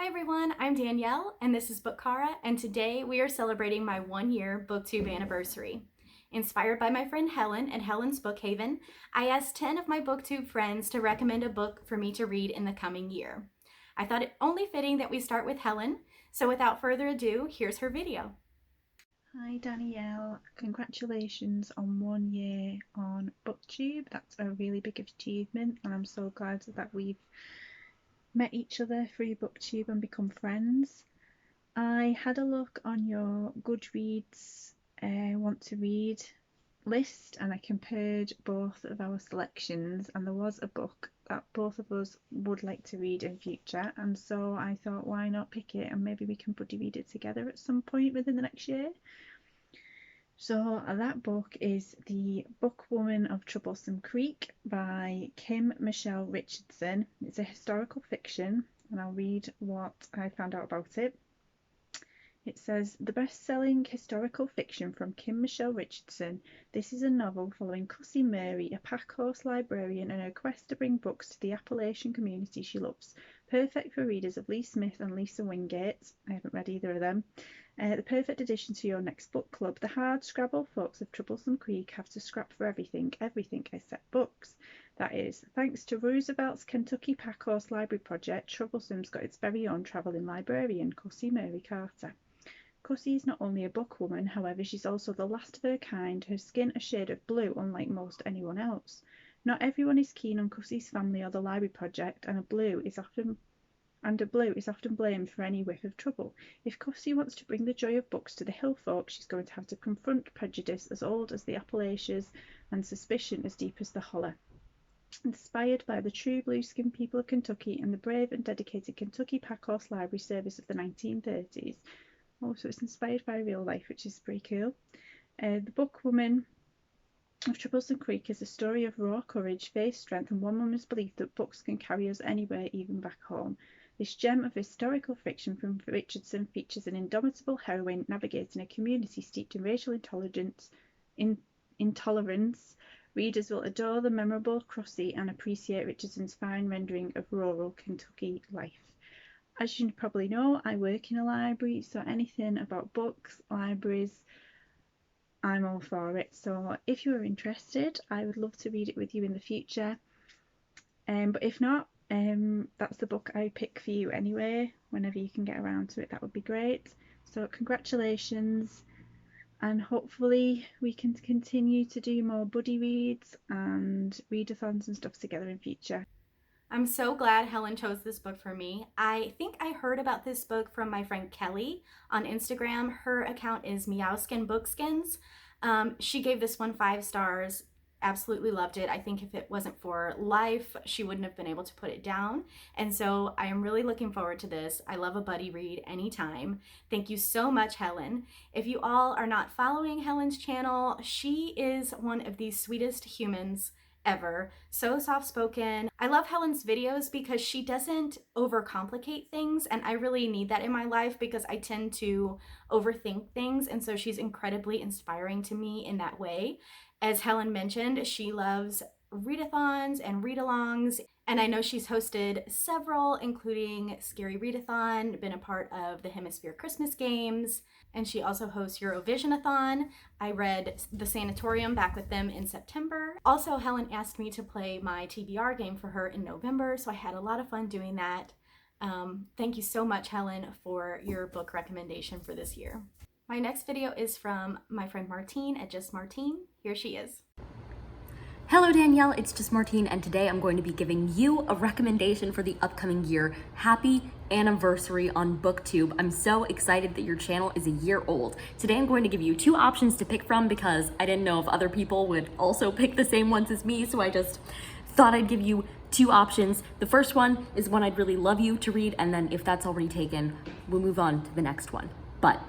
Hi everyone, I'm Danielle and this is Bookara, and today we are celebrating my 1-year Booktube anniversary. Inspired by my friend Helen at Helen's Book Haven, I asked 10 of my Booktube friends to recommend a book for me to read in the coming year. I thought it only fitting that we start with Helen, so without further ado, here's her video. Hi Danielle, congratulations on 1 year on Booktube. That's a really big achievement, and I'm so glad that we've met each other through Booktube and become friends. I had a look on your Goodreads want to read list, and I compared both of our selections, and there was a book that both of us would like to read in future, and so I thought, why not pick it and maybe we can buddy read it together at some point within the next year. So that book is The Bookwoman of Troublesome Creek by Kim Michelle Richardson. It's a historical fiction, and I'll read what I found out about it. It says, the best-selling historical fiction from Kim Michelle Richardson, this is a novel following Cussie Murray, a packhorse librarian, and her quest to bring books to the Appalachian community she loves. Perfect for readers of Lee Smith and Lisa Wingate. I haven't read either of them. The perfect addition to your next book club. The hard-scrabble folks of Troublesome Creek have to scrap for everything except books. That is, thanks to Roosevelt's Kentucky Packhorse Library Project, Troublesome's got its very own travelling librarian, Cussie Murray Carter. Cussie is not only a bookwoman, however, she's also the last of her kind, her skin a shade of blue, unlike most anyone else. Not everyone is keen on Cussie's family or the library project, and a blue is often blamed for any whiff of trouble. If Cussie wants to bring the joy of books to the hill folk, she's going to have to confront prejudice as old as the Appalachians and suspicion as deep as the holler. Inspired by the true blue-skinned people of Kentucky and the brave and dedicated Kentucky Packhorse Library Service of the 1930s. Oh, so it's inspired by real life, which is pretty cool. The Bookwoman of Troublesome Creek is a story of raw courage, faith, strength, and one woman's belief that books can carry us anywhere, even back home. This gem of historical fiction from Richardson features an indomitable heroine navigating a community steeped in racial intolerance. Readers will adore the memorable Cussie and appreciate Richardson's fine rendering of rural Kentucky life. As you probably know, I work in a library, so anything about books, libraries, I'm all for it. So if you are interested, I would love to read it with you in the future. But if not, that's the book I pick for you anyway. Whenever you can get around to it, that would be great. So congratulations, and hopefully we can continue to do more buddy reads and readathons and stuff together in future. I'm so glad Helen chose this book for me. I think I heard about this book from my friend Kelly on Instagram. Her account is Meowskin Bookskins. She gave this one 5 stars. Absolutely loved it. I think if it wasn't for life, she wouldn't have been able to put it down. And so I am really looking forward to this. I love a buddy read anytime. Thank you so much, Helen. If you all are not following Helen's channel, she is one of the sweetest humans ever. So soft-spoken. I love Helen's videos because she doesn't overcomplicate things, and I really need that in my life because I tend to overthink things, and so she's incredibly inspiring to me in that way. As Helen mentioned, she loves readathons and read-alongs, and I know she's hosted several, including Scary Readathon, been a part of the Hemisphere Christmas Games, and she also hosts Eurovisionathon. I read The Sanatorium back with them in September. Also, Helen asked me to play my TBR game for her in November, so I had a lot of fun doing that. Thank you so much, Helen, for your book recommendation for this year. My next video is from my friend Martine at Just Martine. Here she is. Hello Danielle, it's Just Martine, and today I'm going to be giving you a recommendation for the upcoming year. Happy anniversary on Booktube. I'm so excited that your channel is a year old. Today I'm going to give you 2 options to pick from because I didn't know if other people would also pick the same ones as me, so I just thought I'd give you 2 options. The first one is one I'd really love you to read, and then if that's already taken, we'll move on to the next one. But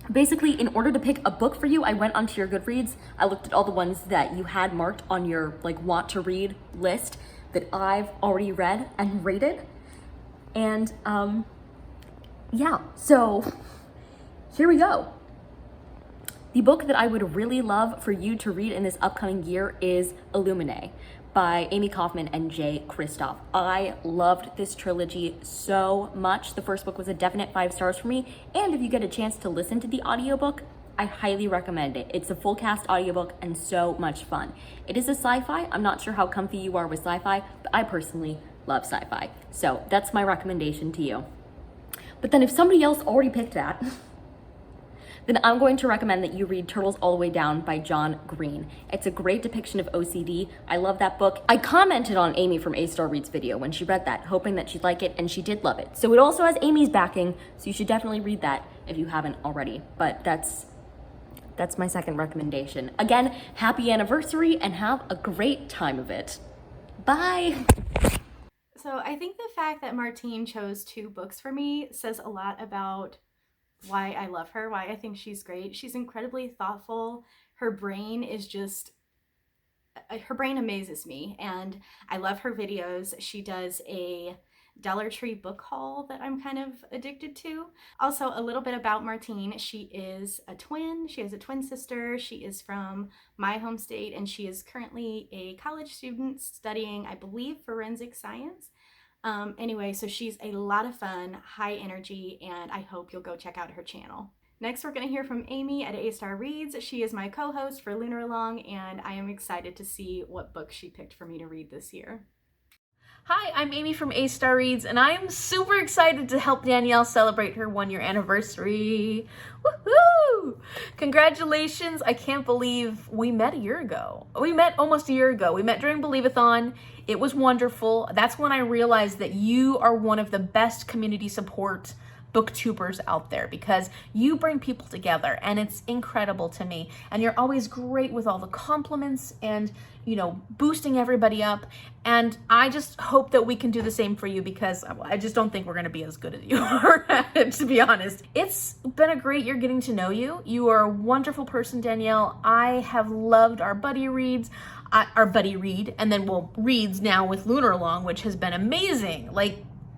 basically, in order to pick a book for you, I went onto your Goodreads. I looked at all the ones that you had marked on your want to read list that I've already read and rated. And yeah, so here we go. The book that I would really love for you to read in this upcoming year is Illuminae by Amy Kaufman and Jay Kristoff. I loved this trilogy so much. The first book was a definite 5 stars for me, and if you get a chance to listen to the audiobook, I highly recommend it. It's a full cast audiobook and so much fun. It is a sci-fi. I'm not sure how comfy you are with sci-fi, but I personally love sci-fi. So that's my recommendation to you. But then if somebody else already picked that, then I'm going to recommend that you read Turtles All the Way Down by John Green. It's a great depiction of OCD. I love that book. I commented on Amy from AStar Reads video when she read that, hoping that she'd like it, and she did love it. So it also has Amy's backing, so you should definitely read that if you haven't already. But that's my second recommendation. Again, happy anniversary and have a great time of it. Bye! So I think the fact that Martine chose 2 books for me says a lot about why I love her, why I think she's great. She's incredibly thoughtful. Her brain amazes me, and I love her videos. She does a Dollar Tree book haul that I'm kind of addicted to. Also, a little bit about Martine. She is a twin. She has a twin sister. She is from my home state, and she is currently a college student studying, I believe, forensic science. Anyway, so she's a lot of fun, high energy, and I hope you'll go check out her channel. Next, we're going to hear from Amy at AStar Reads. She is my co-host for Lunar Along, and I am excited to see what book she picked for me to read this year. Hi, I'm Amy from AStar Reads, and I'm super excited to help Danielle celebrate her 1-year anniversary. Woohoo! Congratulations. I can't believe we met a year ago. We met almost a year ago. We met during Believe-a-thon. It was wonderful. That's when I realized that you are one of the best community support booktubers out there, because you bring people together and it's incredible to me. And you're always great with all the compliments and, boosting everybody up. And I just hope that we can do the same for you, because I just don't think we're going to be as good as you are at it, to be honest. It's been a great year getting to know you. You are a wonderful person, Danielle. I have loved our buddy reads. Our buddy read, and then reads now with Lunar Along, which has been amazing. Like,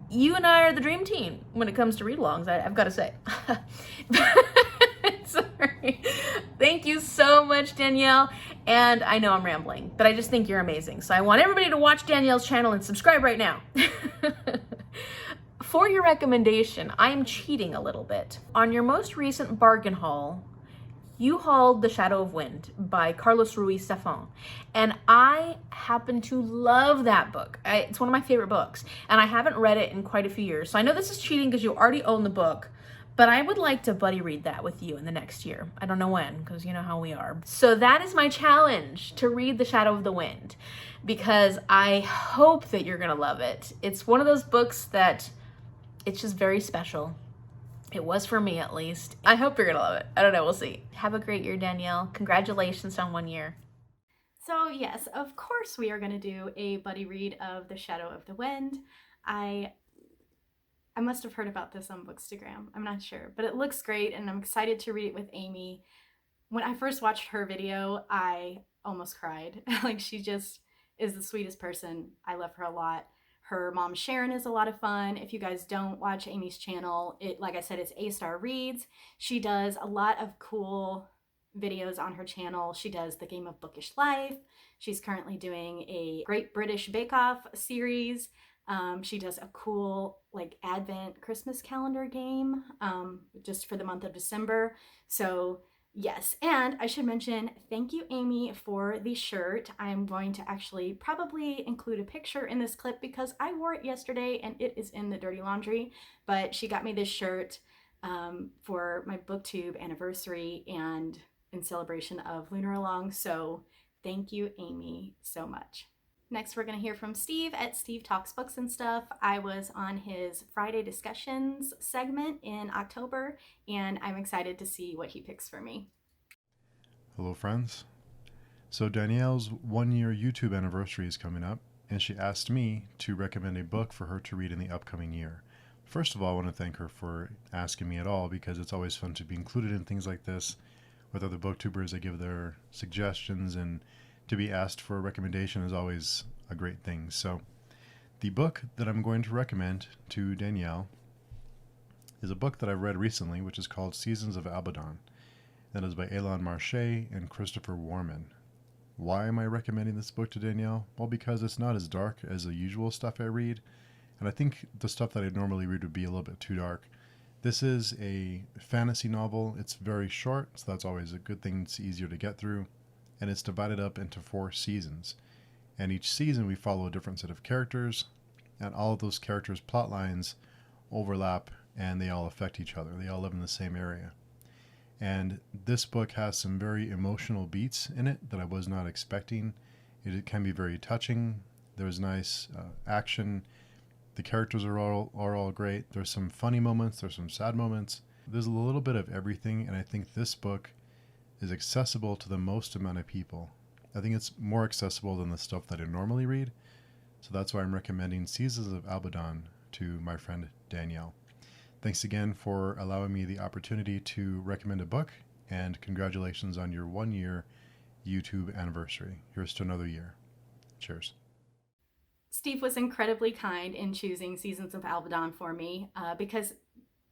you and I are the dream team when it comes to read-alongs, I've got to say. Sorry. Thank you so much, Danielle. And I know I'm rambling, but I just think you're amazing. So I want everybody to watch Danielle's channel and subscribe right now. For your recommendation, I am cheating a little bit. On your most recent bargain haul, you hauled The Shadow of Wind by Carlos Ruiz Zafón, and I happen to love that book. It's one of my favorite books, and I haven't read it in quite a few years. So I know this is cheating because you already own the book, but I would like to buddy read that with you in the next year. I don't know when, because you know how we are. So that is my challenge, to read The Shadow of the Wind, because I hope that you're gonna love it. It's one of those books that it's just very special. It was for me, at least. I hope you're gonna love it. I don't know, we'll see. Have a great year, Danielle. Congratulations on 1 year. So yes, of course we are going to do a buddy read of The Shadow of the Wind. I must have heard about this on Bookstagram. I'm not sure, but it looks great, and I'm excited to read it with Amy. When I first watched her video, I almost cried. Like, she just is the sweetest person. I love her a lot. Her mom Sharon is a lot of fun. If you guys don't watch Amy's channel, like I said, it's AStar Reads. She does a lot of cool videos on her channel. She does The Game of Bookish Life. She's currently doing a Great British Bake Off series. She does a cool Advent Christmas calendar game just for the month of December. So yes, and I should mention, thank you, Amy, for the shirt. I'm going to actually probably include a picture in this clip because I wore it yesterday and it is in the dirty laundry, but she got me this shirt for my Booktube anniversary and in celebration of Lunar Along, so thank you, Amy, so much. Next, we're going to hear from Steve at Steve Talks Books and Stuff. I was on his Friday discussions segment in October, and I'm excited to see what he picks for me. Hello, friends. So Danielle's 1-year YouTube anniversary is coming up, and she asked me to recommend a book for her to read in the upcoming year. First of all, I want to thank her for asking me at all, because it's always fun to be included in things like this with other booktubers that give their suggestions, and to be asked for a recommendation is always a great thing. So the book that I'm going to recommend to Danielle is a book that I've read recently, which is called Seasons of Abaddon. That is by Elan Marché and Christopher Warman. Why am I recommending this book to Danielle? Well, because it's not as dark as the usual stuff I read, and I think the stuff that I normally read would be a little bit too dark. This is a fantasy novel. It's very short, so that's always a good thing. It's easier to get through, and it's divided up into 4 seasons. And each season we follow a different set of characters, and all of those characters' plot lines overlap, and they all affect each other. They all live in the same area. And this book has some very emotional beats in it that I was not expecting. It can be very touching. There's nice action. The characters are all great. There's some funny moments. There's some sad moments. There's a little bit of everything, and I think this book is accessible to the most amount of people. I think it's more accessible than the stuff that I normally read. So that's why I'm recommending Seasons of Abaddon to my friend Danielle. Thanks again for allowing me the opportunity to recommend a book, and congratulations on your 1-year YouTube anniversary. Here's to another year. Cheers. Steve was incredibly kind in choosing Seasons of Abaddon for me because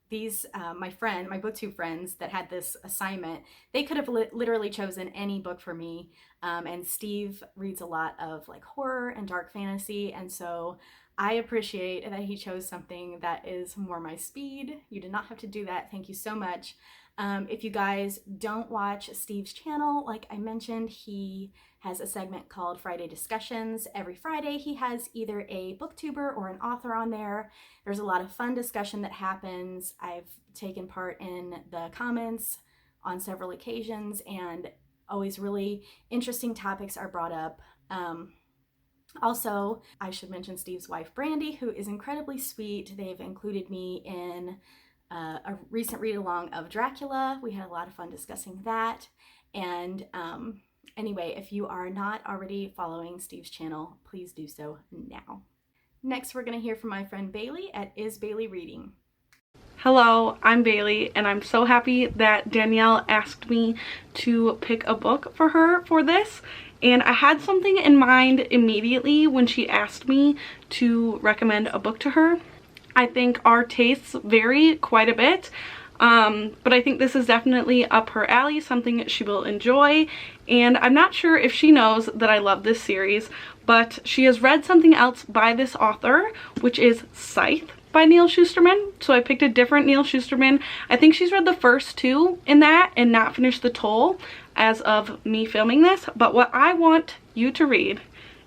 these, my Booktube friends that had this assignment, they could have literally chosen any book for me. And Steve reads a lot of like horror and dark fantasy. And so I appreciate that he chose something that is more my speed. You did not have to do that. Thank you so much. If you guys don't watch Steve's channel, like I mentioned, he has a segment called Friday Discussions. Every Friday he has either a booktuber or an author on there. There's a lot of fun discussion that happens. I've taken part in the comments on several occasions, and always really interesting topics are brought up. Also, I should mention Steve's wife, Brandy, who is incredibly sweet. They've included me in a recent read-along of Dracula. We had a lot of fun discussing that. And anyway, if you are not already following Steve's channel, please do so now. Next, we're going to hear from my friend Bailey at Is Bailey Reading. Hello, I'm Bailey, and I'm so happy that Danielle asked me to pick a book for her for this. And I had something in mind immediately when she asked me to recommend a book to her. I think our tastes vary quite a bit, but I think this is definitely up her alley, something she will enjoy. And I'm not sure if she knows that I love this series, but she has read something else by this author, which is Scythe by Neal Shusterman. So I picked a different Neal Shusterman. I think she's read the first 2 in that and not finished The Toll as of me filming this. But what I want you to read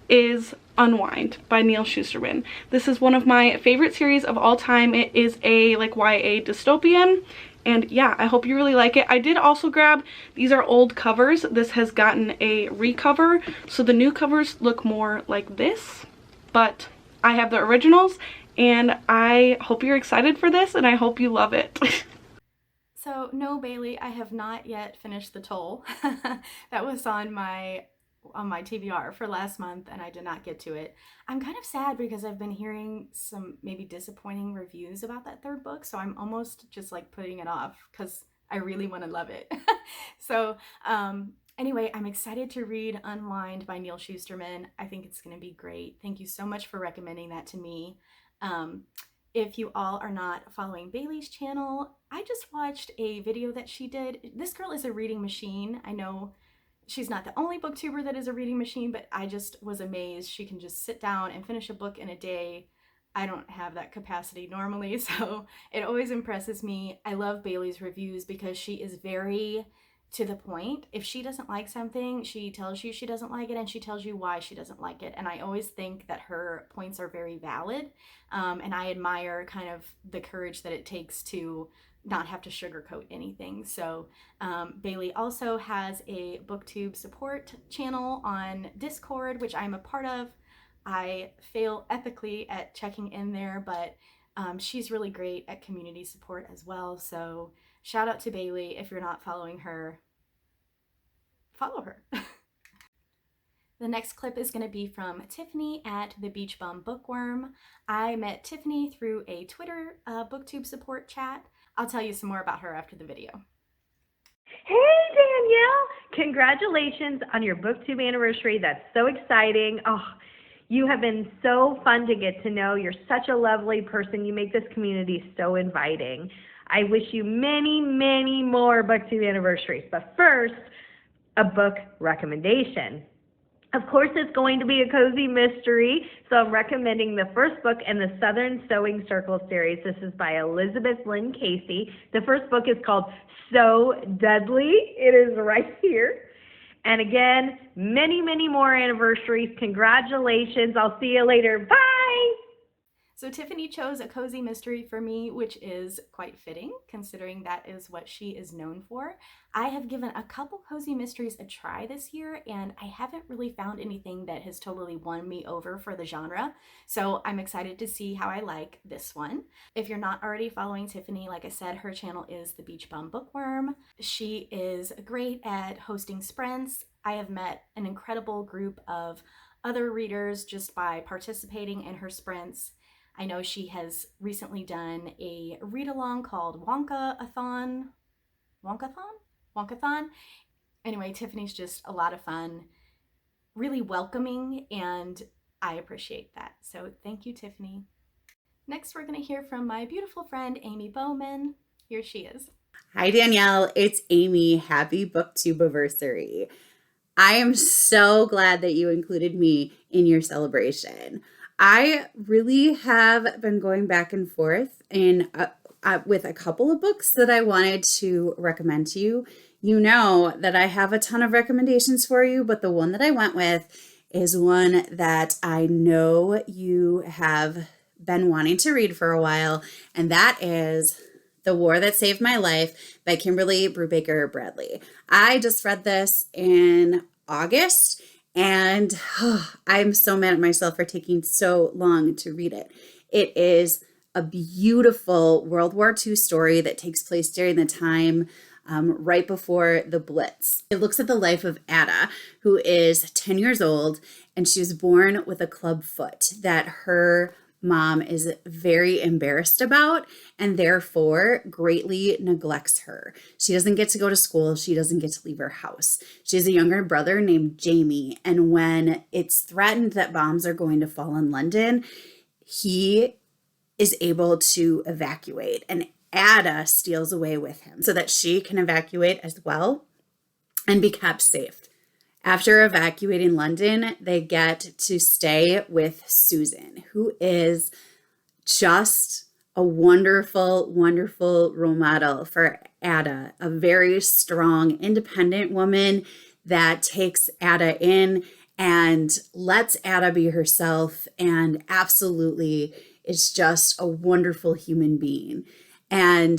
is Unwind by Neal Shusterman. This is one of my favorite series of all time. It is a like YA dystopian, and yeah, I hope you really like it. I did also grab, these are old covers. This has gotten a recover, so the new covers look more like this, but I have the originals, and I hope you're excited for this, and I hope you love it. So no, Bailey, I have not yet finished The Toll. That was on my TBR for last month, and I did not get to it. I'm kind of sad because I've been hearing some maybe disappointing reviews about that 3rd book, so I'm almost just like putting it off because I really want to love it. So anyway, I'm excited to read Unwind by Neal Shusterman. I think it's going to be great. Thank you so much for recommending that to me. If you all are not following Bailey's channel, I just watched a video that she did. This girl is a reading machine. I know she's not the only booktuber that is a reading machine, but I just was amazed. She can just sit down and finish a book in a day. I don't have that capacity normally, so it always impresses me. I love Bailey's reviews because she is very to the point. If she doesn't like something, she tells you she doesn't like it, and she tells you why she doesn't like it. And I always think that her points are very valid, and I admire kind of the courage that it takes to not have to sugarcoat anything. So Bailey also has a Booktube support channel on Discord, which I'm a part of. I fail epically at checking in there, but she's really great at community support as well. So shout out to Bailey. If you're not following her, follow her. The next clip is going to be from Tiffany at the Beach Bum Bookworm. I met Tiffany through a Twitter Booktube support chat. I'll tell you some more about her after the video. Hey Danielle, congratulations on your Booktube anniversary. That's so exciting. Oh, you have been so fun to get to know. You're such a lovely person. You make this community so inviting. I wish you many, many more Booktube anniversaries. But first, a book recommendation. Of course, it's going to be a cozy mystery, so I'm recommending the first book in the Southern Sewing Circle series. This is by Elizabeth Lynn Casey. The first book is called So Deadly. It is right here. And again, many, many more anniversaries. Congratulations. I'll see you later. Bye! So Tiffany chose a cozy mystery for me, which is quite fitting considering that is what she is known for. I have given a couple cozy mysteries a try this year, and I haven't really found anything that has totally won me over for the genre. So I'm excited to see how I like this one. If you're not already following Tiffany, like I said, her channel is The Beach Bum Bookworm. She is great at hosting sprints. I have met an incredible group of other readers just by participating in her sprints. I know she has recently done a read-along called Wonkathon. Anyway, Tiffany's just a lot of fun, really welcoming, and I appreciate that. So thank you, Tiffany. Next, we're going to hear from my beautiful friend, Amy Bohman. Here she is. Hi, Danielle. It's Amy. Happy Booktube anniversary. I am so glad that you included me in your celebration. I really have been going back and forth with a couple of books that I wanted to recommend to you. You know that I have a ton of recommendations for you, but the one that I went with is one that I know you have been wanting to read for a while, and that is The War That Saved My Life by Kimberly Brubaker Bradley. I just read this in August, and I'm so mad at myself for taking so long to read it. It is a beautiful World War II story that takes place during the time right before the Blitz. It looks at the life of Ada, who is 10 years old, and she was born with a club foot that her mom is very embarrassed about and therefore greatly neglects her. She doesn't get to go to school. She doesn't get to leave her house. She has a younger brother named Jamie, and when it's threatened that bombs are going to fall in London, he is able to evacuate, and Ada steals away with him so that she can evacuate as well and be kept safe. After evacuating London, they get to stay with Susan, who is just a wonderful, wonderful role model for Ada, a very strong, independent woman that takes Ada in and lets Ada be herself, and absolutely is just a wonderful human being. And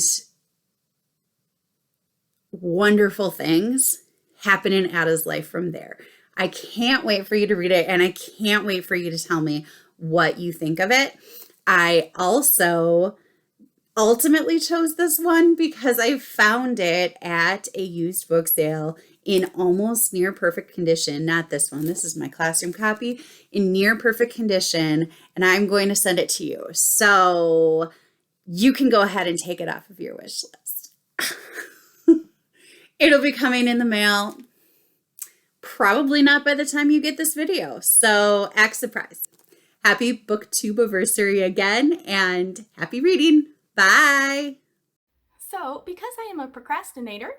wonderful things happen in Ada's life from there. I can't wait for you to read it, and I can't wait for you to tell me what you think of it. I also ultimately chose this one because I found it at a used book sale in almost near perfect condition. Not this one. This is my classroom copy in near perfect condition, and I'm going to send it to you. So you can go ahead and take it off of your wish list. It'll be coming in the mail, probably not by the time you get this video. So act surprised. Happy Booktube anniversary again, and happy reading. Bye. So, because I am a procrastinator,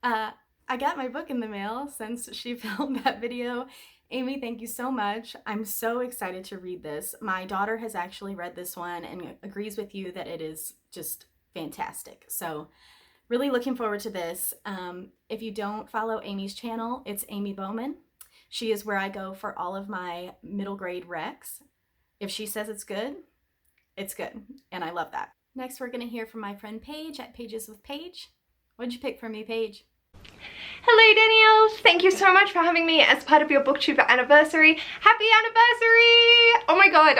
I got my book in the mail since she filmed that video. Amy, thank you so much. I'm so excited to read this. My daughter has actually read this one and agrees with you that it is just fantastic. So really looking forward to this. If you don't follow Amy's channel, it's Amy Bohman. She is where I go for all of my middle grade recs. If she says it's good, and I love that. Next, we're going to hear from my friend Paige at Pages with Paige. What'd you pick for me, Paige? Hello Danielle, thank you so much for having me as part of your Booktube anniversary. Happy anniversary! Oh my god,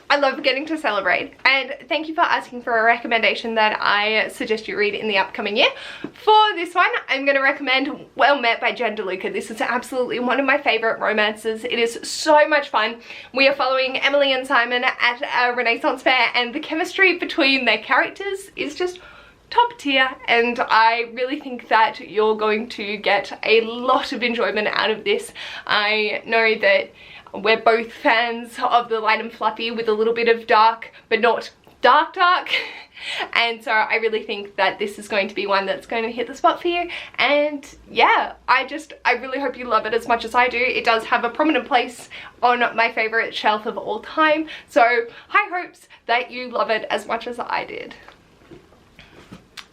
I love getting to celebrate, and thank you for asking for a recommendation that I suggest you read in the upcoming year. For this one, I'm going to recommend Well Met by Jen DeLuca. This is absolutely one of my favorite romances. It is so much fun. We are following Emily and Simon at a Renaissance fair, and the chemistry between their characters is just top tier, and I really think that you're going to get a lot of enjoyment out of this. I know that we're both fans of the light and fluffy with a little bit of dark, but not dark. And so I really think that this is going to be one that's going to hit the spot for you. And yeah, I really hope you love it as much as I do. It does have a prominent place on my favorite shelf of all time. So high hopes that you love it as much as I did.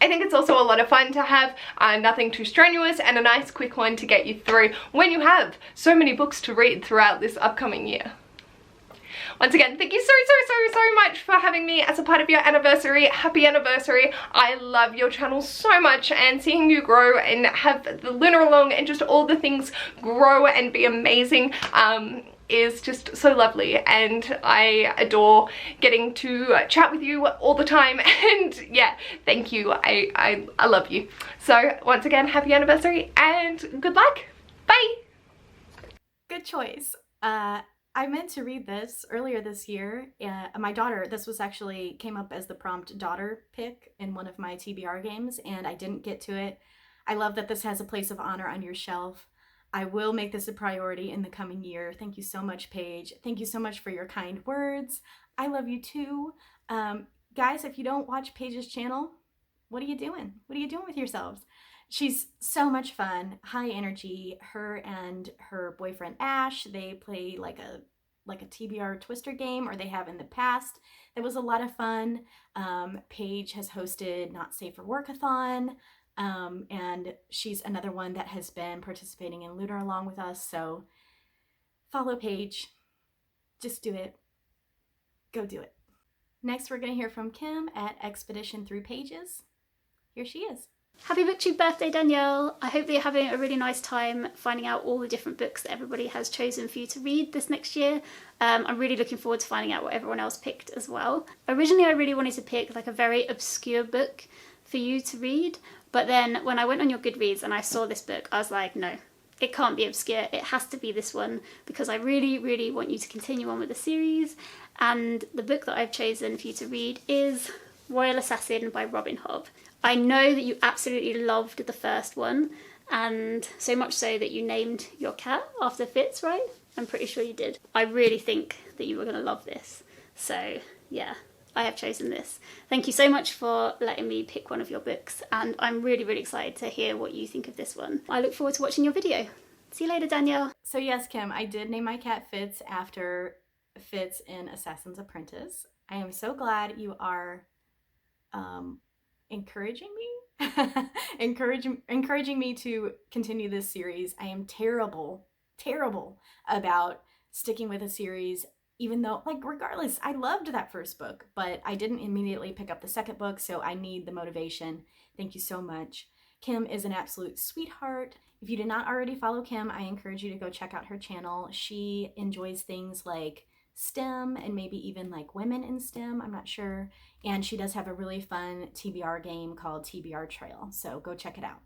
I think it's also a lot of fun to have nothing too strenuous and a nice quick one to get you through when you have so many books to read throughout this upcoming year. Once again, thank you so much for having me as a part of your anniversary. Happy anniversary. I love your channel so much, and seeing you grow and have the Lunar Along and just all the things grow and be amazing is just so lovely, and I adore getting to chat with you all the time. And yeah, thank you. I love you. So once again, happy anniversary and good luck. Bye. Good choice. I meant to read this earlier this year. My daughter, this was actually came up as the prompt daughter pick in one of my TBR games, and I didn't get to it. I love that this has a place of honor on your shelf. I will make this a priority in the coming year. Thank you so much, Paige. Thank you so much for your kind words. I love you too. Guys, if you don't watch Paige's channel, what are you doing? What are you doing with yourselves? She's so much fun, high energy. Her and her boyfriend Ash, they play like a TBR Twister game, or they have in the past. That was a lot of fun. Paige has hosted Not Safe for Workathon, and she's another one that has been participating in Lunar along with us. So follow Paige. Just do it. Go do it. Next, we're going to hear from Kim at Expedition Through Pages. Here she is. Happy Booktube birthday, Danielle! I hope that you're having a really nice time finding out all the different books that everybody has chosen for you to read this next year. I'm really looking forward to finding out what everyone else picked as well. Originally, I really wanted to pick like a very obscure book for you to read, but then when I went on your Goodreads and I saw this book, I was like, no, it can't be obscure. It has to be this one, because I really, really want you to continue on with the series. And the book that I've chosen for you to read is Royal Assassin by Robin Hobb. I know that you absolutely loved the first one, and so much so that you named your cat after Fitz, right? I'm pretty sure you did. I really think that you were going to love this. So yeah, I have chosen this. Thank you so much for letting me pick one of your books, and I'm really, really excited to hear what you think of this one. I look forward to watching your video. See you later, Danielle. So yes, Kim, I did name my cat Fitz after Fitz in Assassin's Apprentice. I am so glad you are encouraging me to continue this series. I am terrible about sticking with a series, even though, like, regardless, I loved that first book, but I didn't immediately pick up the second book, so I need the motivation. Thank you so much. Kim is an absolute sweetheart. If you did not already follow Kim, I encourage you to go check out her channel. She enjoys things like STEM and maybe even like women in STEM, I'm not sure. And she does have a really fun TBR game called TBR Trail, so go check it out.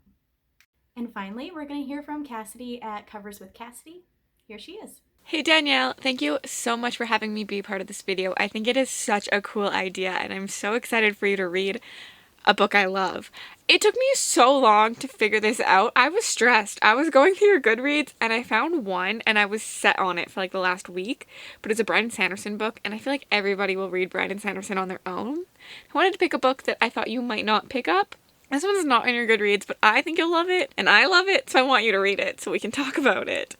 And finally, we're going to hear from Cassidy at Covers with Cassidy. Here she is. Hey Danielle, thank you so much for having me be part of this video. I think it is such a cool idea, and I'm so excited for you to read a book I love. It took me so long to figure this out. I was stressed. I was going through your Goodreads and I found one and I was set on it for like the last week, but it's a Brandon Sanderson book, and I feel like everybody will read Brandon Sanderson on their own. I wanted to pick a book that I thought you might not pick up. This one's not in your Goodreads, but I think you'll love it and I love it, so I want you to read it so we can talk about it.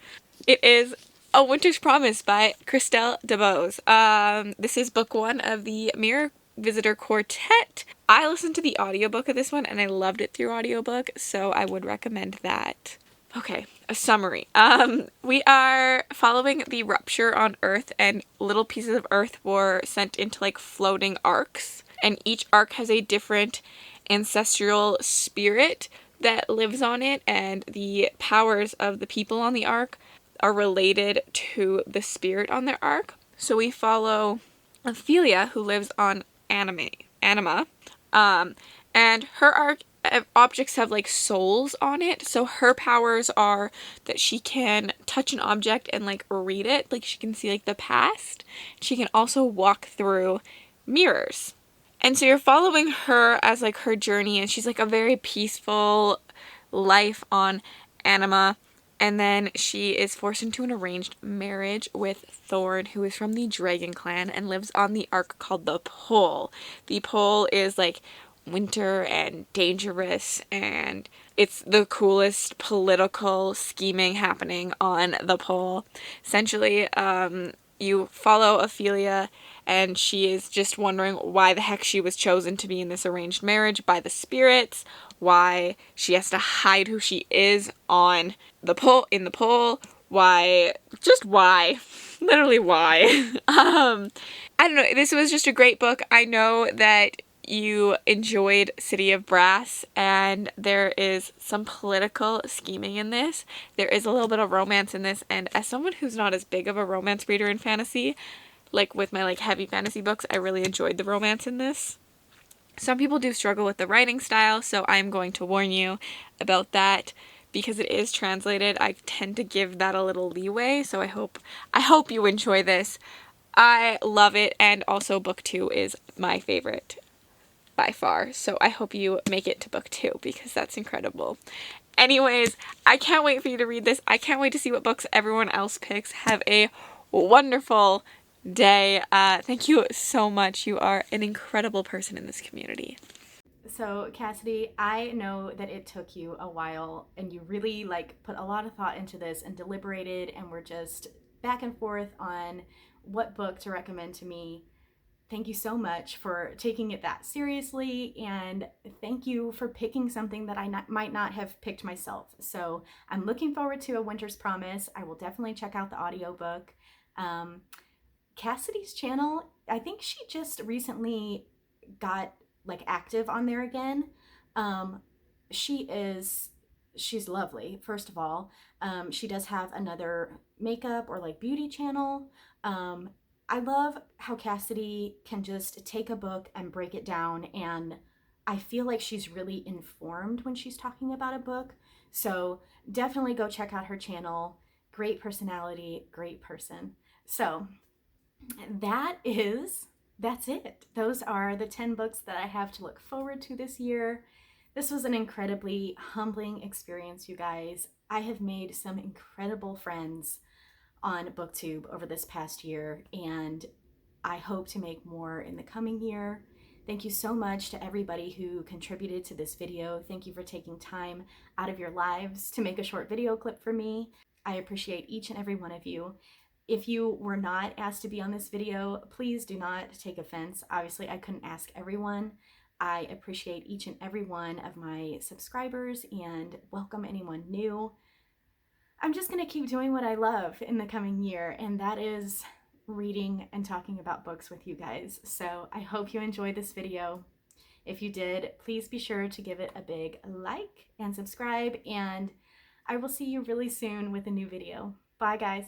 It is A Winter's Promise by Christelle DeBose. This is book one of the Mirror Visitor Quartet. I listened to the audiobook of this one and I loved it through audiobook, so I would recommend that. Okay, a summary. We are following the rupture on Earth, and little pieces of Earth were sent into like floating arcs, and each arc has a different ancestral spirit that lives on it, and the powers of the people on the arc are related to the spirit on their arc. So we follow Ophelia, who lives on Anima, and her arc objects have like souls on it, so her powers are that she can touch an object and like read it, like she can see like the past. She can also walk through mirrors, and so you're following her as like her journey, and she's like a very peaceful life on Anima, And then she is forced into an arranged marriage with Thorn, who is from the Dragon Clan and lives on the arc called the Pole. The Pole is like winter and dangerous, and it's the coolest political scheming happening on the Pole. Essentially, you follow Ophelia, and she is just wondering why the heck she was chosen to be in this arranged marriage by the spirits, why she has to hide who she is on the pole, in the pole, why, literally why. I don't know, this was just a great book. I know that you enjoyed City of Brass, and there is some political scheming in this. There is a little bit of romance in this, and as someone who's not as big of a romance reader in fantasy, like with my like heavy fantasy books, I really enjoyed the romance in this. Some people do struggle with the writing style, so I'm going to warn you about that because it is translated. I tend to give that a little leeway, so I hope you enjoy this. I love it, and also book 2 is my favorite by far, so I hope you make it to book 2 because that's incredible. Anyways, I can't wait for you to read this. I can't wait to see what books everyone else picks. Have a wonderful day. Thank you so much. You are an incredible person in this community. So Cassidy, I know that it took you a while and you really like put a lot of thought into this and deliberated and were just back and forth on what book to recommend to me. Thank you so much for taking it that seriously, and thank you for picking something that I might not have picked myself. So I'm looking forward to A Winter's Promise. I will definitely check out the audiobook. Cassidy's channel, I think she just recently got like active on there again. She's lovely, first of all. She does have another makeup or like beauty channel. I love how Cassidy can just take a book and break it down, and I feel like she's really informed when she's talking about a book. So definitely go check out her channel. Great personality, great person. So that's it. Those are the 10 books that I have to look forward to this year. This was an incredibly humbling experience, you guys. I have made some incredible friends on Booktube over this past year, and I hope to make more in the coming year. Thank you so much to everybody who contributed to this video. Thank you for taking time out of your lives to make a short video clip for me. I appreciate each and every one of you. If you were not asked to be on this video, please do not take offense. Obviously, I couldn't ask everyone. I appreciate each and every one of my subscribers and welcome anyone new. I'm just going to keep doing what I love in the coming year, and that is reading and talking about books with you guys. So I hope you enjoyed this video. If you did, please be sure to give it a big like and subscribe, and I will see you really soon with a new video. Bye, guys.